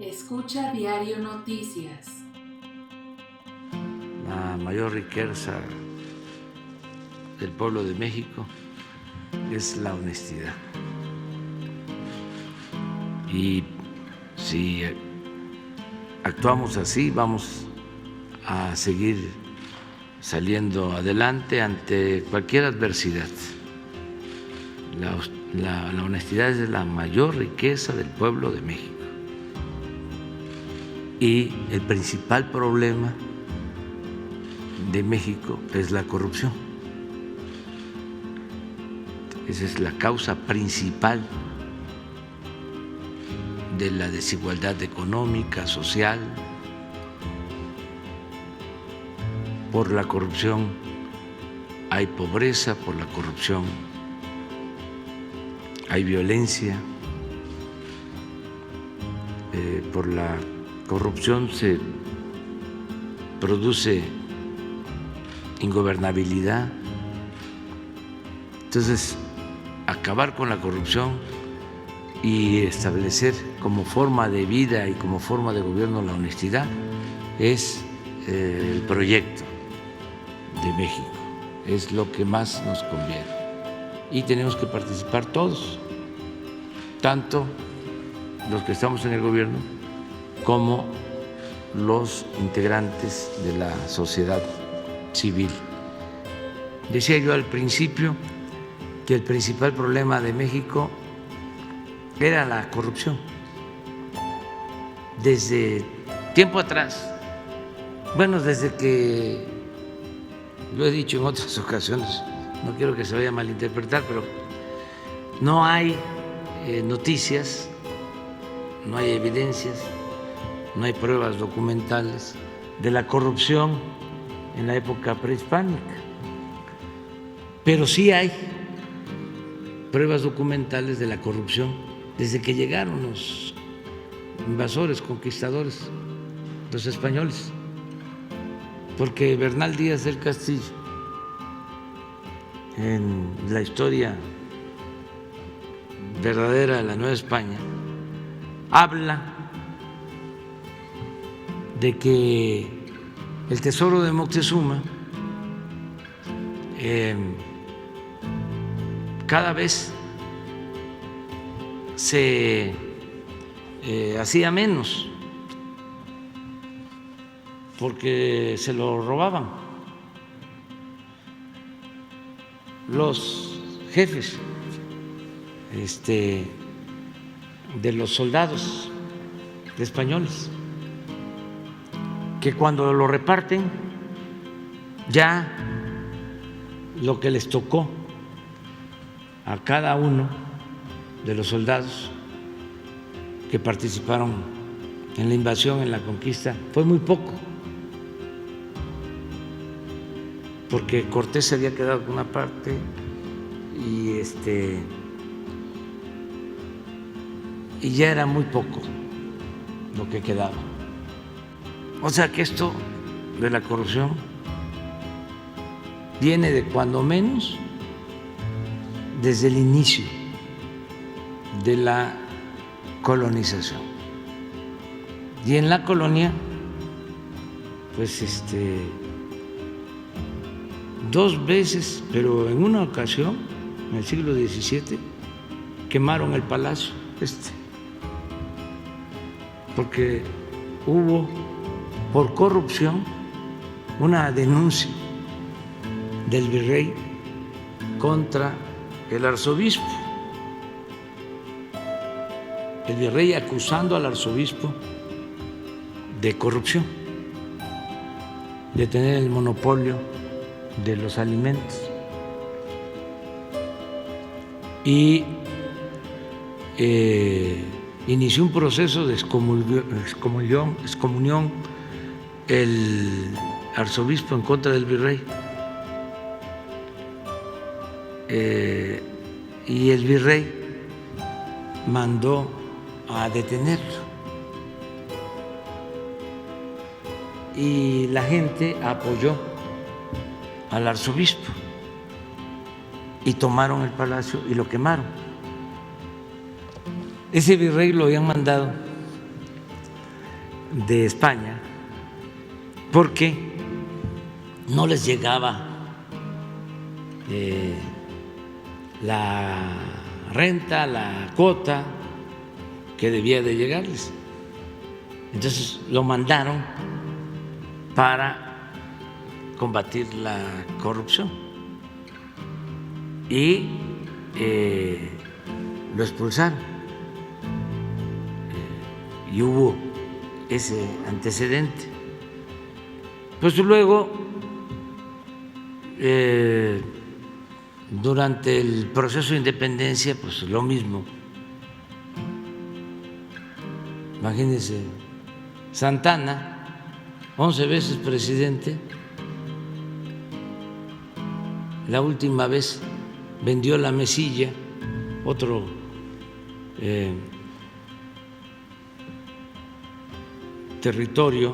Escucha Diario Noticias. La mayor riqueza del pueblo de México es la honestidad. Y si actuamos así, vamos a seguir saliendo adelante ante cualquier adversidad. La honestidad es la mayor riqueza del pueblo de México. Y el principal problema de México es la corrupción. Esa es la causa principal de la desigualdad económica, social. Por la corrupción hay pobreza, por la corrupción hay violencia, por la corrupción se produce ingobernabilidad. Entonces, acabar con la corrupción y establecer como forma de vida y como forma de gobierno la honestidad es el proyecto de México, es lo que más nos conviene. Y tenemos que participar todos, tanto los que estamos en el gobierno como los integrantes de la sociedad civil. Decía yo al principio que el principal problema de México era la corrupción. Desde tiempo atrás, bueno, desde que, lo he dicho en otras ocasiones, no quiero que se vaya a malinterpretar, pero no hay noticias, no hay evidencias, no hay pruebas documentales de la corrupción en la época prehispánica, pero sí hay pruebas documentales de la corrupción desde que llegaron los invasores, conquistadores, los españoles, porque Bernal Díaz del Castillo, en la historia verdadera de la Nueva España, habla de que el tesoro de Moctezuma cada vez se hacía menos porque se lo robaban los jefes de los soldados españoles, que cuando lo reparten ya lo que les tocó a cada uno de los soldados que participaron en la invasión, en la conquista, fue muy poco, porque Cortés se había quedado con una parte y ya era muy poco lo que quedaba. O sea que esto de la corrupción viene de cuando menos desde el inicio de la colonización. Y en la colonia, pues dos veces, pero en una ocasión, en el siglo XVII, quemaron el palacio porque hubo por corrupción una denuncia del virrey contra el arzobispo, el virrey acusando al arzobispo de corrupción, de tener el monopolio de los alimentos, y inició un proceso de excomunión el arzobispo en contra del virrey, y el virrey mandó a detenerlo, y la gente apoyó al arzobispo y tomaron el palacio y lo quemaron. Ese virrey lo habían mandado de España porque no les llegaba la renta, la cuota que debía de llegarles. Entonces lo mandaron para combatir la corrupción y lo expulsaron. Y hubo ese antecedente. Pues luego, durante el proceso de independencia, pues lo mismo. Imagínense, Santana, 11 veces presidente, la última vez vendió la Mesilla, otro territorio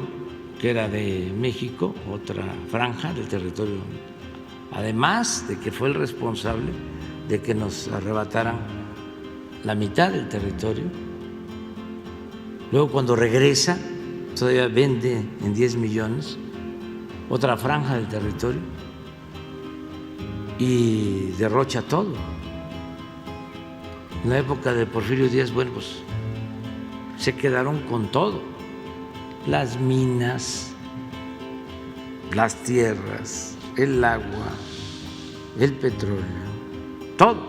que era de México, otra franja del territorio, además de que fue el responsable de que nos arrebataran la mitad del territorio. Luego cuando regresa, todavía vende en 10 millones otra franja del territorio y derrocha todo. En la época de Porfirio Díaz, bueno, pues se quedaron con todo: las minas, las tierras, el agua, el petróleo, todo.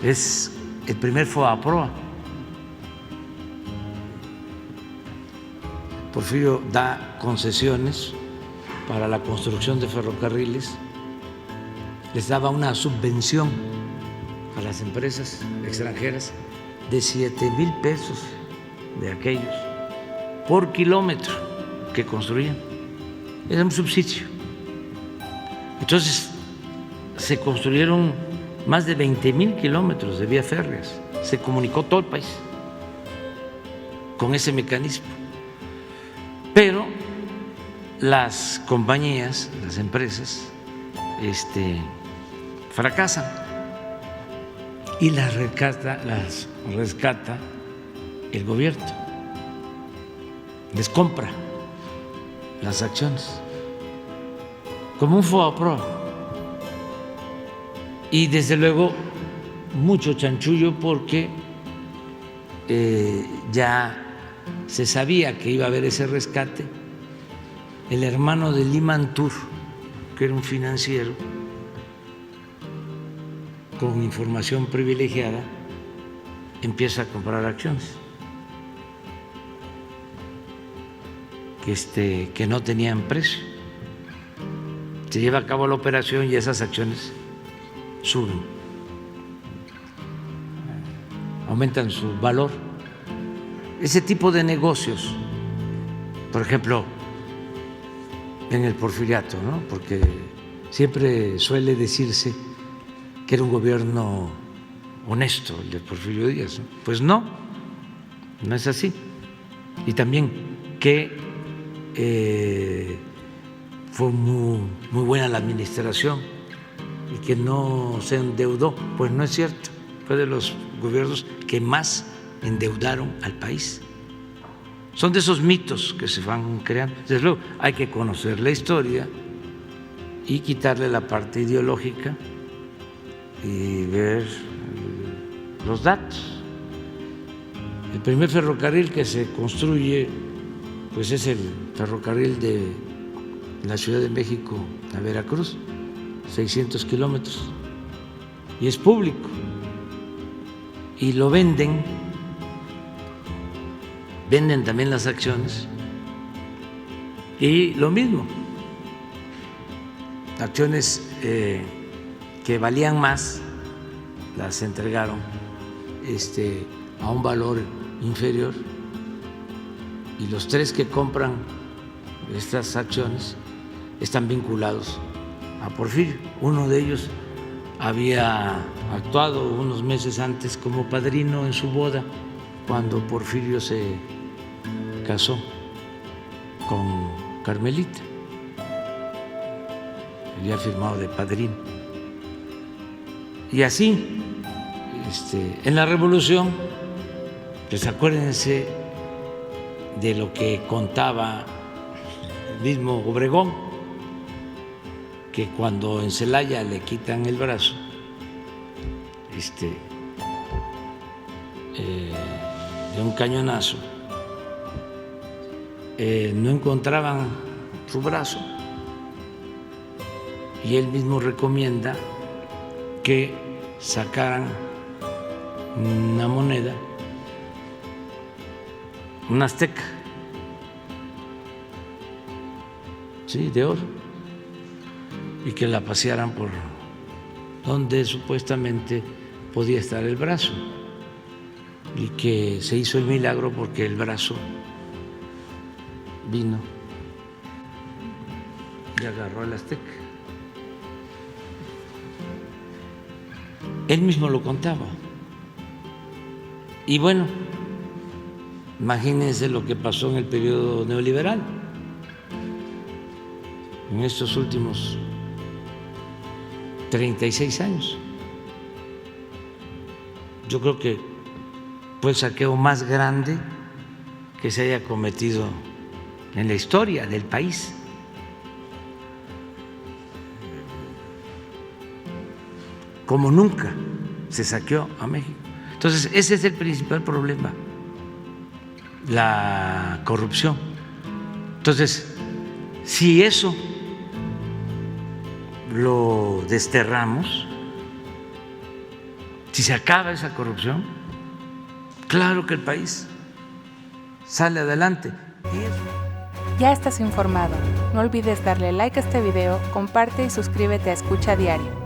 Es el primer FOAPROA. Porfirio da concesiones para la construcción de ferrocarriles, les daba una subvención a las empresas extranjeras de 7,000 pesos de aquellos por kilómetro que construían. Era un subsidio. Entonces se construyeron más de 20,000 kilómetros de vías férreas. Se comunicó todo el país con ese mecanismo. Pero las compañías, las empresas, fracasan y las rescata el gobierno, les compra las acciones como un FOAPROA. Y desde luego mucho chanchullo porque ya se sabía que iba a haber ese rescate. El hermano de Limantur, que era un financiero con información privilegiada, empieza a comprar acciones que no tenían precio. Se lleva a cabo la operación y esas acciones suben, aumentan su valor. Ese tipo de negocios, por ejemplo, en el porfiriato, ¿no? Porque siempre suele decirse que era un gobierno honesto el de Porfirio Díaz, ¿no? Pues no es así. Y también que fue muy buena la administración y que no se endeudó. Pues no es cierto, fue de los gobiernos que más endeudaron al país. Son de esos mitos que se van creando. Desde luego hay que conocer la historia y quitarle la parte ideológica y ver los datos. El primer ferrocarril que se construye pues es el ferrocarril de la Ciudad de México a Veracruz, 600 kilómetros, y es público y lo venden también las acciones. Y lo mismo, acciones que valían más las entregaron a un valor inferior, y los tres que compran estas acciones están vinculados a Porfirio. Uno de ellos había actuado unos meses antes como padrino en su boda cuando Porfirio se casó con Carmelita. Había firmado de padrino. Y así, en la Revolución, pues acuérdense de lo que contaba el mismo Obregón, que cuando en Celaya le quitan el brazo, de un cañonazo, no encontraban su brazo y él mismo recomienda que sacaran una moneda, una azteca, sí, de oro, y que la pasearan por donde supuestamente podía estar el brazo, y que se hizo el milagro porque el brazo vino y agarró al azteca. Él mismo lo contaba. Y bueno, imagínense lo que pasó en el periodo neoliberal, en estos últimos 36 años. Yo creo que fue el saqueo más grande que se haya cometido en la historia del país. Como nunca se saqueó a México. Entonces, ese es el principal problema, la corrupción. Entonces, si eso lo desterramos, si se acaba esa corrupción, claro que el país sale adelante. Ya estás informado. No olvides darle like a este video, comparte y suscríbete a Escucha Diario.